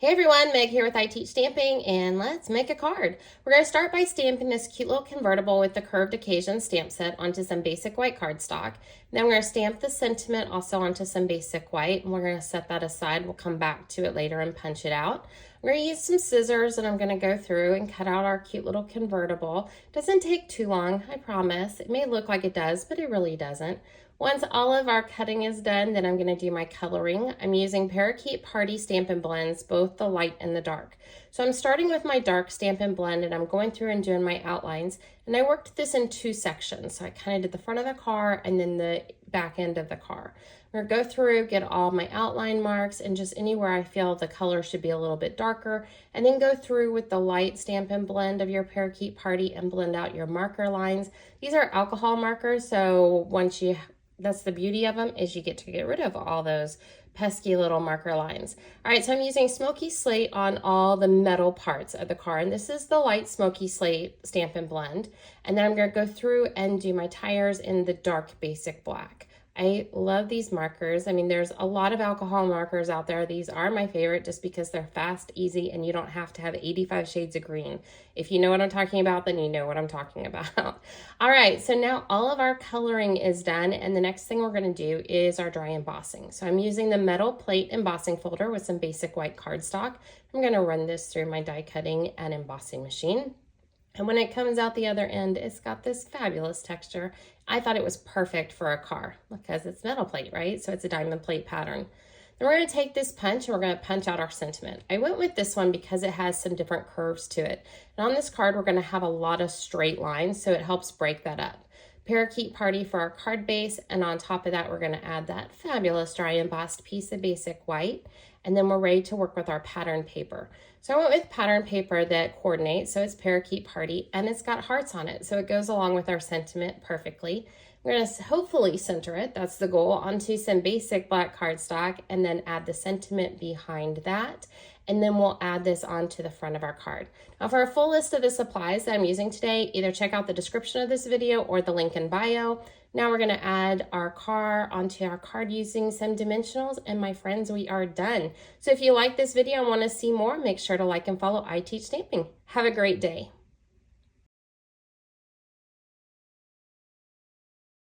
Hey everyone, Meg here with I Teach Stamping, and let's make a card. We're going to start by stamping this cute little convertible with the curved occasion stamp set onto some basic white cardstock. Then we're going to stamp the sentiment also onto some basic white, and we're going to set that aside. We'll come back to it later and punch it out. We're going to use some scissors, and I'm going to go through and cut out our cute little convertible. Doesn't take too long, I promise. It may look like it does, but it really doesn't. Once all of our cutting is done, then I'm going to do my coloring. I'm using Parakeet Party Stampin' Blends, both the light and the dark. So I'm starting with my dark Stampin' Blend, and I'm going through and doing my outlines. And I worked this in two sections. So I kind of did the front of the car and then the back end of the car. I'm going to go through, get all my outline marks, and just anywhere I feel the color should be a little bit darker, and then go through with the light Stampin' Blend of your Parakeet Party and blend out your marker lines. These are alcohol markers, so that's the beauty of them, is you get to get rid of all those pesky little marker lines. All right, so I'm using Smoky Slate on all the metal parts of the car, and this is the light Smoky Slate Stampin' Blend. And then I'm going to go through and do my tires in the dark basic black. I love these markers. I mean, there's a lot of alcohol markers out there. These are my favorite just because they're fast, easy, and you don't have to have 85 shades of green. If you know what I'm talking about, then you know what I'm talking about. All right, so now all of our coloring is done, and the next thing we're going to do is our dry embossing. So I'm using the metal plate embossing folder with some basic white cardstock. I'm going to run this through my die cutting and embossing machine. And when it comes out the other end, it's got this fabulous texture. I thought it was perfect for a car because it's metal plate, right? So it's a diamond plate pattern. Then we're going to take this punch and we're going to punch out our sentiment. I went with this one because it has some different curves to it. And on this card, we're going to have a lot of straight lines, so it helps break that up. Parakeet Party for our card base, and on top of that, we're going to add that fabulous dry embossed piece of basic white, and then we're ready to work with our pattern paper. So I went with pattern paper that coordinates, so it's Parakeet Party, and it's got hearts on it, so it goes along with our sentiment perfectly. We're going to hopefully center it, that's the goal, onto some basic black cardstock, and then add the sentiment behind that, and then we'll add this onto the front of our card. Now for a full list of the supplies that I'm using today, either check out the description of this video or the link in bio. Now we're going to add our car onto our card using some dimensionals, and my friends, we are done. So if you like this video and want to see more, make sure to like and follow I Teach Stamping. Have a great day.